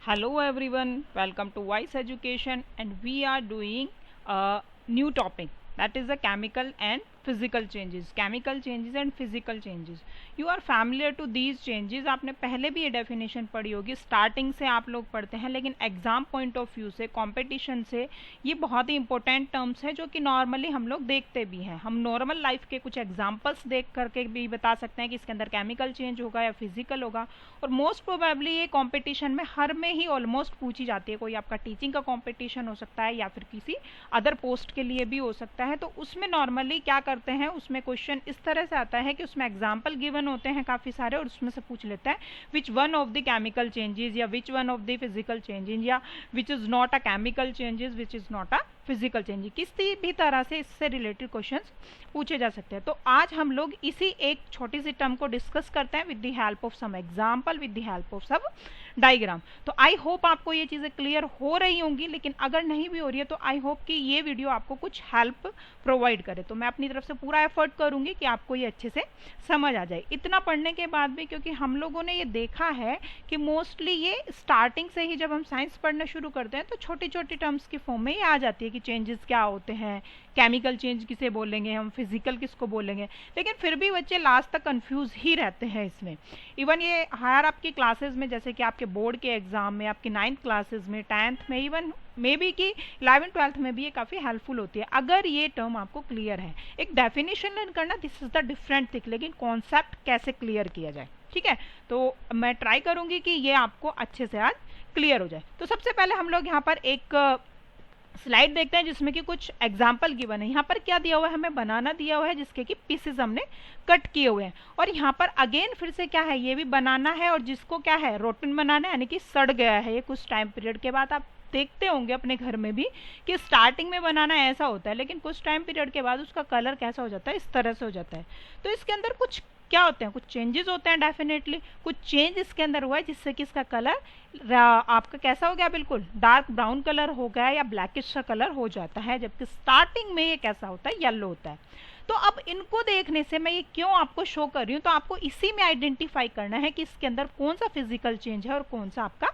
Hello everyone, welcome to Wise Education, and we are doing a new topic, that is the chemical and physical changes and physical changes. You are familiar to these changes. आपने पहले भी ये definition पढ़ी होगी, starting से आप लोग पढ़ते हैं, लेकिन एग्जाम पॉइंट ऑफ व्यू से, कंपटीशन से ये बहुत ही इंपॉर्टेंट टर्म्स है जो कि नॉर्मली हम लोग देखते भी हैं. हम नॉर्मल लाइफ के कुछ एग्जाम्पल्स देख करके भी बता सकते हैं कि इसके अंदर केमिकल चेंज होगा या फिजिकल होगा. और मोस्ट प्रोबेबली ये कॉम्पिटिशन में हर में ही ऑलमोस्ट पूछी जाती है. कोई आपका टीचिंग का कॉम्पिटिशन हो सकता है या फिर किसी अदर पोस्ट के लिए भी हो सकता है. तो उसमें नॉर्मली क्या करते हैं, उसमें क्वेश्चन इस तरह से आता है कि उसमें एग्जाम्पल गिवन होते हैं काफी सारे, और उसमें से पूछ लेता है which one of the chemical changes या which one of the physical changes या which is not a chemical changes, which is not a physical change. किसी भी तरह से इससे रिलेटेड क्वेश्चंस पूछे जा सकते हैं. तो आज हम लोग इसी एक छोटी सी टर्म को डिस्कस करते हैं with the help of some example, with the help of some diagram. तो आई होप आपको ये चीजें क्लियर हो रही होंगी, लेकिन अगर नहीं भी हो रही है तो आई होप कि ये वीडियो आपको कुछ हेल्प प्रोवाइड करे. तो मैं अपनी तरफ से पूरा एफर्ट करूंगी कि आपको ये अच्छे से समझ आ जाए. इतना पढ़ने के बाद भी, क्योंकि हम लोगों ने ये देखा है कि मोस्टली ये स्टार्टिंग से ही जब हम साइंस पढ़ना शुरू करते हैं तो छोटी छोटी टर्म्स की फॉर्म में ये आ जाती है कि चेंजेस क्या होते हैं, केमिकल चेंज किसे बोलेंगे हम, फिजिकल किसको बोलेंगे. लेकिन फिर भी बच्चे लास्ट तक कंफ्यूज ही रहते हैं इसमें. इवन ये हायर आपकी क्लासेस में, जैसे कि आपके बोर्ड के एग्जाम में, आपकी 9th क्लासेस में, 10th में, इवन मे बी कि 11th-12th में भी ये काफ़ी हेल्पफुल होती है अगर ये टर्म आपको क्लियर है. एक डेफिनेशन लर्न करना, this is the different thing, लेकिन कॉन्सेप्ट कैसे क्लियर किया जाए, ठीक है. तो मैं ट्राई करूंगी कि ये आपको अच्छे से आज क्लियर हो जाए. तो सबसे पहले हम लोग यहाँ पर एक स्लाइड देखते हैं जिसमें कि कुछ एग्जाम्पल गिवन है. यहाँ पर क्या दिया हुआ है, हमें बनाना दिया हुआ है जिसके कि पीसेस हमने कट किए हुए हैं. और यहाँ पर अगेन फिर से क्या है, ये भी बनाना है और जिसको क्या है, रोटन बनाना है, यानी कि सड़ गया है ये कुछ टाइम पीरियड के बाद. आप देखते होंगे अपने घर में भी कि स्टार्टिंग में बनाना ऐसा होता है, लेकिन कुछ टाइम पीरियड के बाद उसका कलर कैसा हो जाता है, इस तरह से हो जाता है. तो इसके अंदर कुछ क्या होते हैं, कुछ चेंजेस होते हैं. डेफिनेटली कुछ चेंज इसके अंदर हुआ है जिससे कि इसका कलर आपका कैसा हो गया, बिल्कुल डार्क ब्राउन कलर हो गया या ब्लैकिश सा कलर हो जाता है, जबकि स्टार्टिंग में ये कैसा होता है, येलो होता है. तो अब इनको देखने से मैं ये क्यों आपको शो कर रही हूँ, तो आपको इसी में आइडेंटिफाई करना है कि इसके अंदर कौन सा फिजिकल चेंज है और कौन सा आपका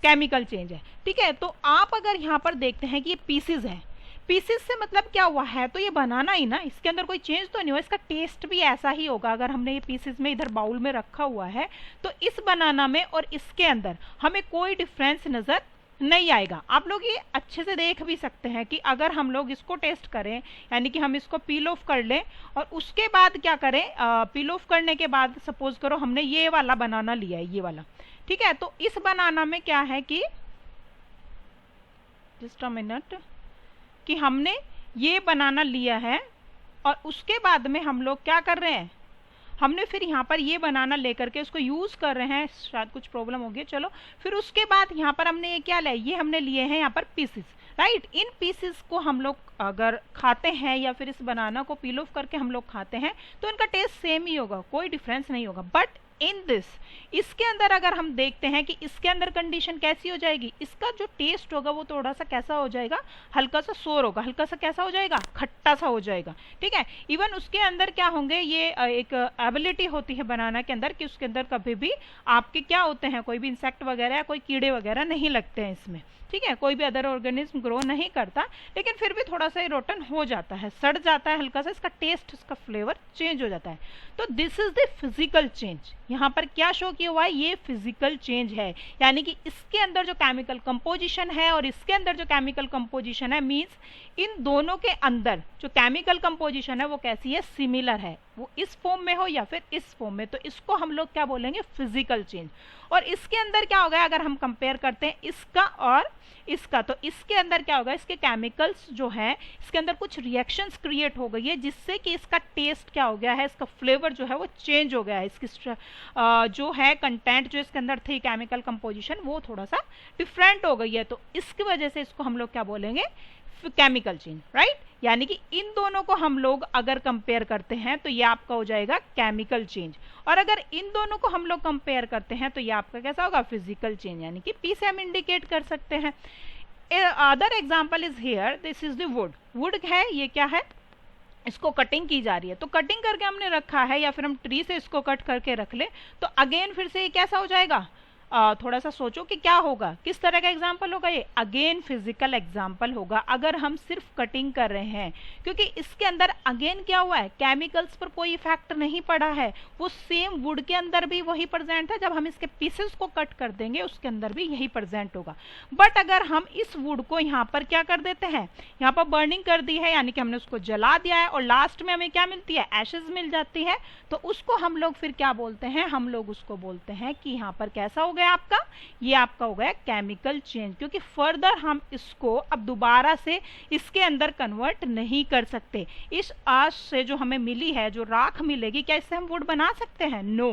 केमिकल चेंज है, ठीक है. तो आप अगर यहाँ पर देखते हैं कि ये पीसेज है, पीसेस से मतलब क्या हुआ है, तो ये बनाना ही ना, इसके अंदर कोई चेंज तो नहीं हुआ. इसका टेस्ट भी ऐसा ही होगा. अगर हमने ये पीसेस में इधर बाउल में रखा हुआ है तो इस बनाना में और इसके अंदर हमें कोई डिफरेंस नजर नहीं आएगा. आप लोग ये अच्छे से देख भी सकते हैं कि अगर हम लोग इसको टेस्ट करें, यानी कि हम इसको पील ऑफ कर लें और उसके बाद क्या करें, पील ऑफ करने के बाद सपोज करो हमने ये वाला बनाना लिया है, ये वाला, ठीक है. तो इस बनाना में क्या है कि जस्ट अ मिनट, कि हमने ये बनाना लिया है और उसके बाद में हम लोग क्या कर रहे हैं, हमने फिर यहाँ पर ये बनाना लेकर के उसको यूज कर रहे हैं. शायद कुछ प्रॉब्लम हो गई, चलो. फिर उसके बाद यहाँ पर हमने ये क्या लिया, ये हमने लिए हैं यहाँ पर पीसेस, राइट. इन पीसेस को हम लोग अगर खाते हैं या फिर इस बनाना को पील ऑफ करके हम लोग खाते हैं तो इनका टेस्ट सेम ही होगा, कोई डिफरेंस नहीं होगा. बट इन दिस, इसके अंदर अगर हम देखते हैं कि इसके अंदर कंडीशन कैसी हो जाएगी, इसका जो टेस्ट होगा वो थोड़ा सा कैसा हो जाएगा, हल्का सा सोर होगा, हल्का सा कैसा हो जाएगा, खट्टा सा हो जाएगा, ठीक है. इवन उसके अंदर क्या होंगे, ये एक एबिलिटी होती है बनाना के अंदर कि उसके अंदर कभी भी आपके क्या होते हैं, कोई भी इंसेक्ट वगैरह या कोई कीड़े वगैरह नहीं लगते हैं इसमें, ठीक है. कोई भी अदर ऑर्गेनिज्म ग्रो नहीं करता, लेकिन फिर भी थोड़ा सा रोटन हो जाता है, सड़ जाता है हल्का सा, इसका टेस्ट, इसका फ्लेवर चेंज हो जाता है. तो this is the physical change. यहाँ पर क्या शो किया हुआ है, ये फिजिकल चेंज है, यानी कि इसके अंदर जो केमिकल कंपोजिशन है और इसके अंदर जो केमिकल कंपोजिशन है, मींस इन दोनों के अंदर जो केमिकल कंपोजिशन है वो कैसी है, सिमिलर है, वो इस फॉर्म में हो या फिर इस फॉर्म में. तो इसको हम लोग क्या बोलेंगे, फिजिकल चेंज. और इसके अंदर क्या होगा, अगर हम कंपेयर करते हैं इसका और इसका, तो इसके अंदर क्या होगा, इसके केमिकल्स जो है इसके अंदर कुछ रिएक्शंस क्रिएट हो गई है जिससे कि इसका टेस्ट क्या हो गया है, इसका फ्लेवर जो है वो चेंज हो गया है. इसकी जो है कंटेंट जो इसके अंदर थी, केमिकल कंपोजिशन, वो थोड़ा सा डिफरेंट हो गई है. तो इसकी वजह से इसको हम लोग क्या बोलेंगे, केमिकल चेंज, राइट. यानी कि इन दोनों को हम लोग अगर कंपेयर करते हैं तो ये आपका हो जाएगा केमिकल चेंज, और अगर इन दोनों को हम लोग कंपेयर करते हैं तो ये आपका कैसा होगा, फिजिकल चेंज, यानी कि पी से हम इंडिकेट कर सकते हैं. Other example is here, this is the wood. Would है, ये क्या है, इसको कटिंग की जा रही है, तो कटिंग करके हमने रखा है या फिर हम ट्री से इसको कट करके रख ले तो अगेन फिर से ये कैसा हो जाएगा, थोड़ा सा सोचो कि क्या होगा, किस तरह का एग्जाम्पल होगा ये। अगेन फिजिकल एग्जाम्पल होगा अगर हम सिर्फ कटिंग कर रहे हैं, क्योंकि इसके अंदर अगेन क्या हुआ है, केमिकल्स पर कोई इफेक्ट नहीं पड़ा है, वो सेम वुड के अंदर भी वही प्रेजेंट है। जब हम इसके पीसेस को कट कर देंगे उसके अंदर भी यही प्रेजेंट होगा। बट अगर हम इस वुड को यहाँ पर क्या कर देते हैं, यहाँ पर बर्निंग कर दी है, यानी कि हमने उसको जला दिया है और लास्ट में हमें क्या मिलती है, एशेज मिल जाती है, तो उसको हम लोग फिर क्या बोलते हैं, हम लोग उसको बोलते हैं कि यहाँ पर कैसा हो गया आपका, ये आपका हो गया केमिकल चेंज, क्योंकि फर्दर हम इसको अब दोबारा से इसके अंदर कन्वर्ट नहीं कर सकते। इस आश से जो हमें मिली है, जो राख मिलेगी, क्या इससे हम वुड बना सकते हैं? नो,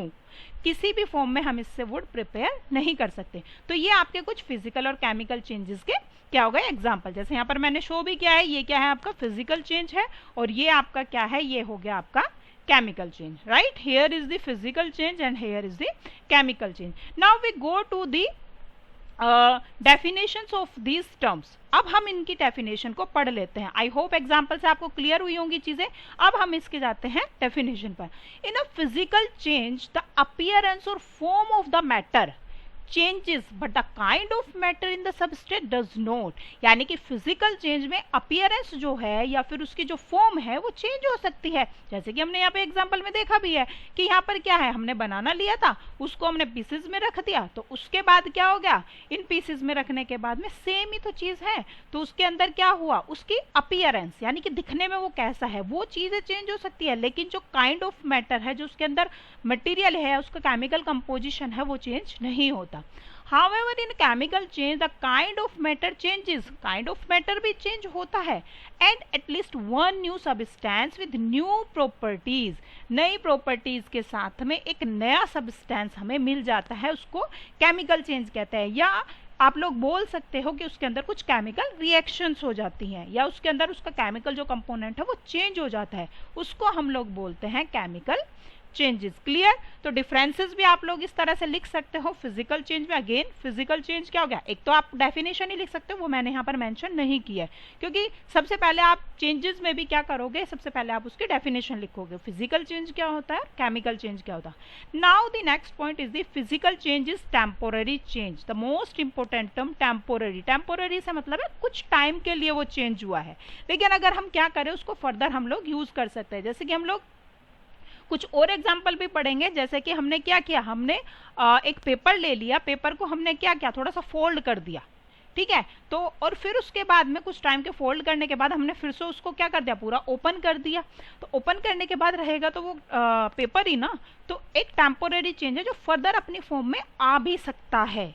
किसी भी फॉर्म में हम इससे वुड प्रिपेयर नहीं कर सकते। तो ये आपके कुछ फिजिकल और केमिकल चेंजेस के क्या हो गए एग्जाम्पल। जैसे यहाँ पर मैंने शो भी किया है, ये क्या है आपका फिजिकल चेंज है और ये आपका क्या है, ये हो गया आपका chemical change, right? Here is the physical change and here is the chemical change. Now we go to the definitions of these terms. अब हम इनकी डेफिनेशन को पढ़ लेते हैं। आई होप एग्जाम्पल से आपको क्लियर हुई होंगी चीजें। अब हम इसके जाते हैं डेफिनेशन पर। In a physical change the appearance और form of the matter changes but the kind of matter in the substrate does not, यानी कि फिजिकल चेंज में अपीयरेंस जो है या फिर उसकी जो फॉर्म है वो चेंज हो सकती है। जैसे कि हमने यहाँ पे एग्जांपल में देखा भी है कि यहाँ पर क्या है, हमने बनाना लिया था, उसको हमने पीसेस में रख दिया, तो उसके बाद क्या हो गया, इन पीसेस में रखने के बाद में सेम ही तो चीज है, तो उसके अंदर क्या हुआ, उसकी अपीयरेंस यानी कि दिखने में वो कैसा है, वो चीजें चेंज हो सकती है, लेकिन जो काइंड ऑफ मैटर है, जो उसके अंदर मटेरियल है, उसका केमिकल कंपोजिशन है, वो चेंज नहीं होता। However, in chemical change, the kind of matter changes. Kind of matter भी change होता है, and at least one new substance with new properties. नई properties के साथ में एक नया substance हमें मिल जाता है, उसको chemical change कहते हैं। या आप लोग बोल सकते हो कि उसके अंदर कुछ केमिकल रिएक्शंस हो जाती हैं, या उसके अंदर उसका केमिकल जो कंपोनेंट है वो चेंज हो जाता है, उसको हम लोग बोलते हैं केमिकल चेंजेस। क्लियर? तो डिफरेंसेस भी आप लोग इस तरह से लिख सकते हो फिजिकल चेंज में। अगेन फिजिकल चेंज क्या हो गया, एक तो आप डेफिनेशन ही लिख सकते हो, वो मैंने यहाँ पर मेंशन नहीं किया है, क्योंकि सबसे पहले आप चेंजेस में भी क्या करोगे, सबसे पहले आप उसकी डेफिनेशन लिखोगे, फिजिकल चेंज क्या होता है, केमिकल चेंज क्या होता है। Now the next point is the physical change is temporary change. The most important term temporary. Temporary से मतलब है कुछ टाइम के लिए वो चेंज हुआ है, लेकिन अगर हम क्या करें, उसको फर्दर हम लोग यूज कर सकते हैं। जैसे कि हम लोग कुछ और एग्जाम्पल भी पढ़ेंगे, जैसे कि हमने क्या किया, हमने एक पेपर ले लिया, पेपर को हमने क्या किया, थोड़ा सा फोल्ड कर दिया, ठीक है, तो और फिर उसके बाद में कुछ टाइम के फोल्ड करने के बाद हमने फिर से उसको क्या कर दिया, पूरा ओपन कर दिया। तो ओपन करने के बाद रहेगा तो वो पेपर ही ना, तो एक टेम्पोररी चेंज है जो फर्दर अपनी फॉर्म में आ भी सकता है।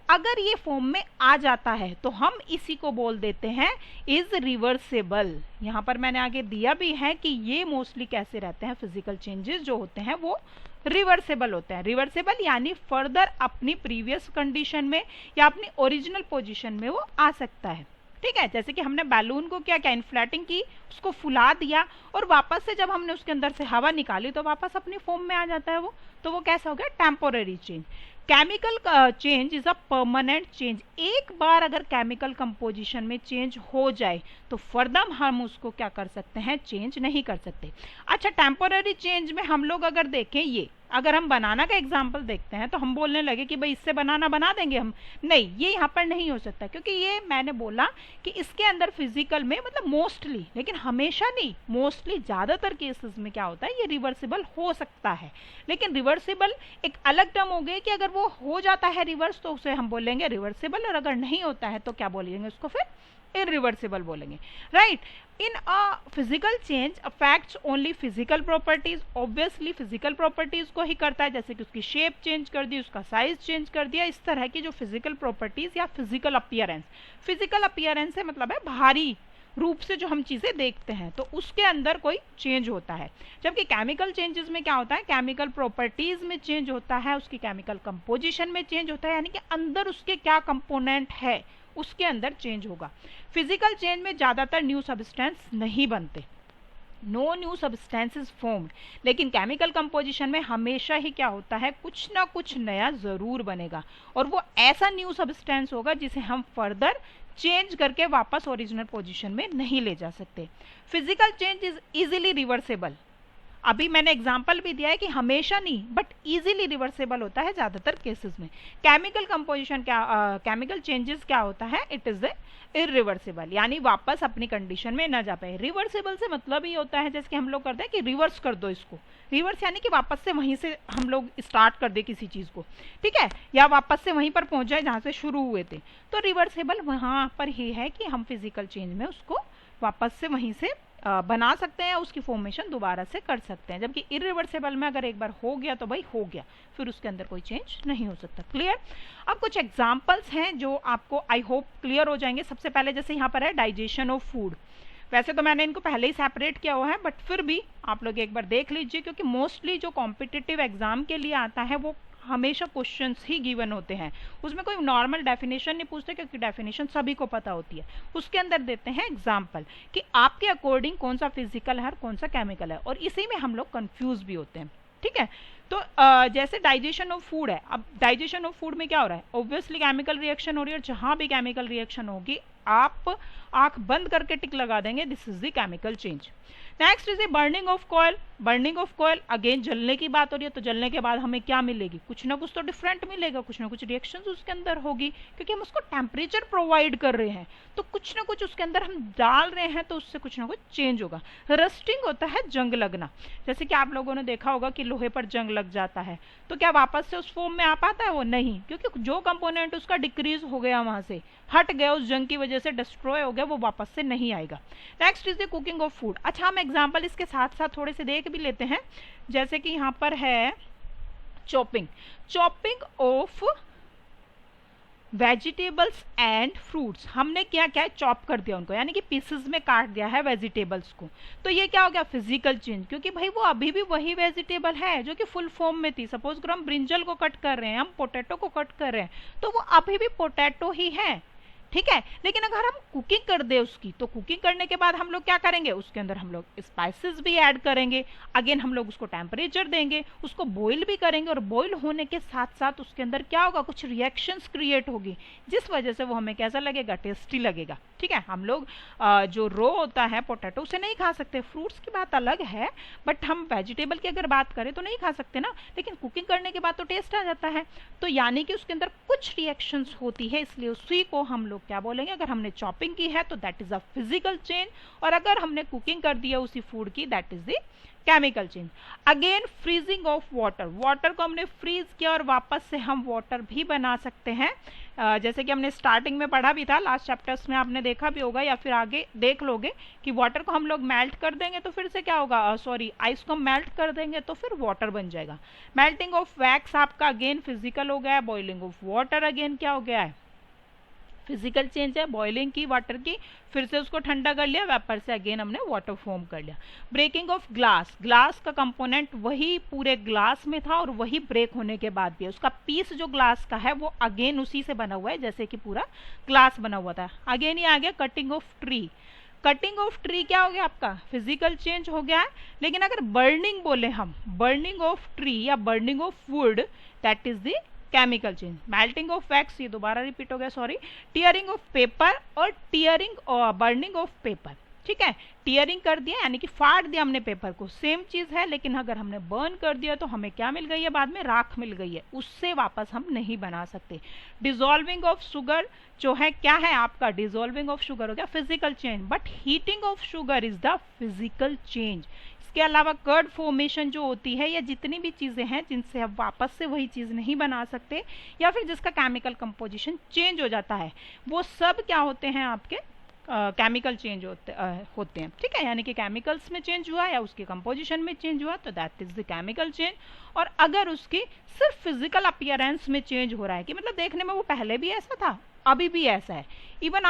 अगर ये फॉर्म में आ जाता है तो हम इसी को बोल देते हैं इज रिवर्सेबल। यहाँ पर मैंने आगे दिया भी है कि ये मोस्टली कैसे रहते हैं, फिजिकल चेंजेस जो होते हैं वो रिवर्सेबल होते हैं। रिवर्सेबल यानी फर्दर अपनी प्रीवियस कंडीशन में या अपनी ओरिजिनल पोजीशन में वो आ सकता है, ठीक है। जैसे कि हमने बैलून को क्या क्या इन्फ्लेटिंग की, उसको फुला दिया और वापस से जब हमने उसके अंदर से हवा निकाली तो वापस अपनी फॉर्म में आ जाता है वो, तो वो कैसा हो गया, temporary change. Chemical change is a permanent change. एक बार अगर केमिकल कंपोजिशन में चेंज हो जाए तो फर्दर हम उसको क्या कर सकते हैं, चेंज नहीं कर सकते। अच्छा, टेम्पोररी चेंज में हम लोग अगर देखें, ये अगर हम बनाना का एग्जाम्पल देखते हैं तो हम बोलने लगे कि भाई इससे बनाना बना देंगे हम, नहीं, ये यहाँ पर नहीं हो सकता, क्योंकि ये मैंने बोला कि इसके अंदर फिजिकल में मतलब मोस्टली, लेकिन हमेशा नहीं, मोस्टली ज़्यादातर केसेस में क्या होता है, ये रिवर्सिबल हो सकता है। लेकिन रिवर्सिबल एक अलग टर्म हो गई कि अगर वो हो जाता है रिवर्स तो उसे हम बोलेंगे रिवर्सिबल, और अगर नहीं होता है तो क्या बोलेंगे उसको, फिर इरिवर्सिबल बोलेंगे, right. In a physical change affects only physical properties. Obviously physical properties को ही करता है, जैसे कि उसकी शेप चेंज कर दी, उसका साइज चेंज कर दिया, इस तरह की जो फिजिकल प्रॉपर्टीज या फिजिकल अपीयरेंस। फिजिकल अपीयरेंस से मतलब है बाहरी रूप से जो हम चीजें देखते हैं, तो उसके अंदर कोई चेंज होता है। जबकि केमिकल चेंजेस में क्या होता है, केमिकल प्रॉपर्टीज में चेंज होता है, उसकी केमिकल कंपोजिशन में चेंज होता है, यानी कि अंदर उसके क्या कंपोनेंट है उसके अंदर चेंज होगा। फिजिकल चेंज में ज्यादातर न्यू सब्सटेंस नहीं बनते, नो न्यू सब्सटेंसेस फॉर्म्ड, लेकिन केमिकल कंपोजिशन में हमेशा ही क्या होता है, कुछ ना कुछ नया जरूर बनेगा, और वो ऐसा न्यू सब्सटेंस होगा जिसे हम फर्दर चेंज करके वापस ओरिजिनल पोजीशन में नहीं ले जा सकते। Physical change is easily reversible. अभी मैंने एग्जांपल भी दिया है कि हमेशा नहीं बट इजीली रिवर्सेबल होता है ज़्यादातर केसेस में। केमिकल कंपोजिशन क्या, केमिकल चेंजेस क्या होता है, इट इज़ इरिवर्सिबल, यानी वापस अपनी कंडीशन में ना जा पाए। रिवर्सिबल से मतलब ये होता है जैसे कि हम लोग करते हैं कि रिवर्स कर दो इसको, रिवर्स यानी कि वापस से वहीं से हम लोग स्टार्ट कर दे किसी चीज़ को, ठीक है, या वापस से वहीं पर पहुंच जाए जहाँ से शुरू हुए थे। तो रिवर्सिबल वहाँ पर ही है कि हम फिजिकल चेंज में उसको वापस से वहीं से बना सकते हैं, उसकी फॉर्मेशन दोबारा से कर सकते हैं। जबकि इरिवर्सिबल में अगर एक बार हो गया तो भाई हो गया, फिर उसके अंदर कोई चेंज नहीं हो सकता। क्लियर? अब कुछ एग्जांपल्स हैं जो आपको आई होप क्लियर हो जाएंगे। सबसे पहले जैसे यहाँ पर है डाइजेशन ऑफ फूड। वैसे तो मैंने इनको पहले ही सेपरेट किया हुआ है बट फिर भी आप लोग एक बार देख लीजिए, क्योंकि मोस्टली जो कॉम्पिटिटिव एग्जाम के लिए आता है वो हमेशा क्वेश्चंस ही गिवन होते हैं, उसमें कोई नॉर्मल डेफिनेशन नहीं पूछते क्योंकि डेफिनेशन सभी को पता होती है। उसके अंदर देते हैं एग्जाम्पल कि आपके अकॉर्डिंग कौन सा फिजिकल है और कौन सा केमिकल है, और इसी में हम लोग कंफ्यूज भी होते हैं, ठीक है। तो जैसे डाइजेशन ऑफ फूड है, अब डाइजेशन ऑफ फूड में क्या हो रहा है, ऑब्वियसली केमिकल रिएक्शन हो रही है, और जहां भी केमिकल रिएक्शन होगी आप आंख बंद करके टिक लगा देंगे, this is the chemical change. Next is a burning of coil. Burning of coil again जलने की बात हो रही है, तो जलने के बाद हमें क्या मिलेगी, कुछ ना कुछ तो डिफरेंट मिलेगा, कुछ ना कुछ रिएक्शंस उसके अंदर होगी, क्योंकि हम उसको टेम्परेचर प्रोवाइड कर रहे हैं, तो कुछ ना कुछ उसके अंदर हम डाल रहे हैं, तो उससे कुछ ना कुछ चेंज होगा। रस्टिंग होता है जंग लगना, जैसे कि आप लोगों ने देखा होगा कि लोहे पर जंग लग जाता है, तो क्या वापस से उस फॉर्म में आ पाता है, वो नहीं, क्योंकि जो कंपोनेंट उसका डिक्रीज हो गया, वहां से हट गया, उस जंग की वजह से डिस्ट्रॉय हो गया, वो वापस से नहीं आएगा। Next is the cooking of food. अच्छा, हम एग्जांपल इसके साथ साथ थोड़े से देख भी लेते हैं, जैसे कि यहाँ पर है chopping. Chopping of vegetables and fruits, हमने क्या क्या चॉप कर दिया उनको, यानी कि पीसेस में काट दिया है वेजिटेबल्स को, तो ये क्या हो गया, फिजिकल चेंज, क्योंकि भाई वो अभी भी वही वेजिटेबल है जो कि फुल फॉर्म में थी। सपोज करो हम ब्रिंजल को कट कर रहे हैं, हम पोटैटो को कट कर रहे हैं, तो वो अभी भी पोटैटो ही है, ठीक है। लेकिन अगर हम कुकिंग कर दे उसकी, तो कुकिंग करने के बाद हम लोग क्या करेंगे, उसके अंदर हम लोग स्पाइसेस भी ऐड करेंगे, अगेन हम लोग उसको टेम्परेचर देंगे, उसको बॉईल भी करेंगे, और बॉईल होने के साथ साथ उसके अंदर क्या होगा, कुछ रिएक्शंस क्रिएट होगी, जिस वजह से वो हमें कैसा लगेगा, टेस्टी लगेगा, ठीक है। हम लोग जो रो होता है पोटैटो उसे नहीं खा सकते, फ्रूट्स की बात अलग है, बट हम वेजिटेबल की अगर बात करें तो नहीं खा सकते ना, लेकिन कुकिंग करने के बाद तो टेस्ट आ जाता है, तो यानी कि उसके अंदर कुछ रिएक्शंस होती है, इसलिए उसी को हम लोग क्या बोलेंगे, अगर हमने चॉपिंग की है तो that is a physical change, और अगर हमने कुकिंग कर दिया उसी फूड की, that is the chemical change. Again freezing of water, water को हमने फ्रीज किया और वापस से हम वाटर भी बना सकते हैं, जैसे कि हमने स्टार्टिंग में पढ़ा भी था, लास्ट चैप्टर्स में आपने देखा भी होगा या फिर आगे देख लोगे कि वाटर को हम लोग मेल्ट कर देंगे तो फिर से क्या होगा, आइस को मेल्ट कर देंगे तो फिर वाटर बन जाएगा। मेल्टिंग ऑफ वैक्स आपका अगेन फिजिकल हो गया है। बॉइलिंग ऑफ वाटर अगेन क्या हो गया है, फिजिकल चेंज है, बॉइलिंग की वाटर की, फिर से उसको ठंडा कर लिया, वेपर से अगेन हमने वाटर फॉर्म कर लिया। ब्रेकिंग ऑफ ग्लास, ग्लास का कंपोनेंट वही पूरे ग्लास में था और वही ब्रेक होने के बाद भी उसका पीस जो ग्लास का है वो अगेन उसी से बना हुआ है जैसे कि पूरा ग्लास बना हुआ था। अगेन ये आ गया cutting of tree. Cutting of tree क्या हो गया आपका, फिजिकल चेंज हो गया है। लेकिन अगर बर्निंग बोले हम, बर्निंग ऑफ ट्री या burning of would, that is the chemical change. Melting of wax, ये दोबारा रिपीट हो गया, सॉरी। टीयरिंग ऑफ पेपर और टीयरिंग और बर्निंग ऑफ पेपर, ठीक है। टीयरिंग कर दिया यानी कि फाड़ दिया हमने पेपर को, सेम चीज है, लेकिन अगर हमने बर्न कर दिया तो हमें क्या मिल गई है, बाद में राख मिल गई है, उससे वापस हम नहीं बना सकते। डिसॉल्विंग ऑफ शुगर जो है क्या है आपका, डिसॉल्विंग ऑफ शुगर हो गया physical change, but heating of sugar is the physical change. इसके अलावा कर्ड फॉर्मेशन जो होती है, या जितनी भी चीजें हैं जिनसे हम वापस से वही चीज नहीं बना सकते, या फिर जिसका केमिकल कंपोजिशन चेंज हो जाता है, वो सब क्या होते हैं आपके केमिकल चेंज होते हैं, ठीक है। यानी कि केमिकल्स में चेंज हुआ या उसके कंपोजिशन में चेंज हुआ तो that is the chemical change. और अगर उसकी सिर्फ फिजिकल अपीयरेंस में चेंज हो रहा है, कि मतलब देखने में वो पहले भी ऐसा था अभी भी ऐसा है, इवन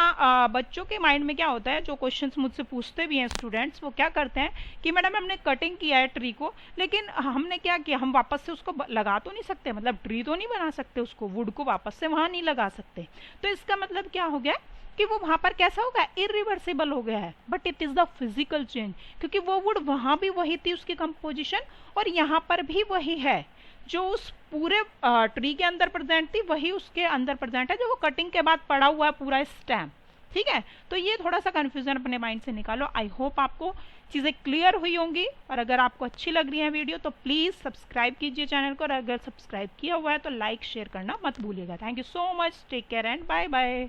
बच्चों के माइंड में क्या होता है, जो क्वेश्चंस मुझसे पूछते भी हैं स्टूडेंट्स, वो क्या करते हैं कि मैडम हमने कटिंग किया है ट्री को, लेकिन हमने क्या किया, हम वापस से उसको लगा तो नहीं सकते, मतलब ट्री तो नहीं बना सकते, उसको वुड को वापस से वहां नहीं लगा सकते, तो इसका मतलब क्या हो गया कि वो वहां पर कैसा होगा, इरिवर्सिबल हो गया है, but it is the physical change, क्योंकि वो वुड वहां भी वही थी उसकी कंपोजिशन, और यहाँ पर भी वही है, जो उस पूरे ट्री के अंदर प्रेजेंट थी वही उसके अंदर प्रेजेंट है, जो वो कटिंग के बाद पड़ा हुआ है पूरा स्टेम, ठीक है, तो ये थोड़ा सा कन्फ्यूजन अपने माइंड से निकालो। आई होप आपको चीज़ें क्लियर हुई होंगी, और अगर आपको अच्छी लग रही है वीडियो तो प्लीज़ सब्सक्राइब कीजिए चैनल को, और अगर सब्सक्राइब किया हुआ है तो लाइक शेयर करना मत भूलिएगा। Thank you so much, take care and bye bye.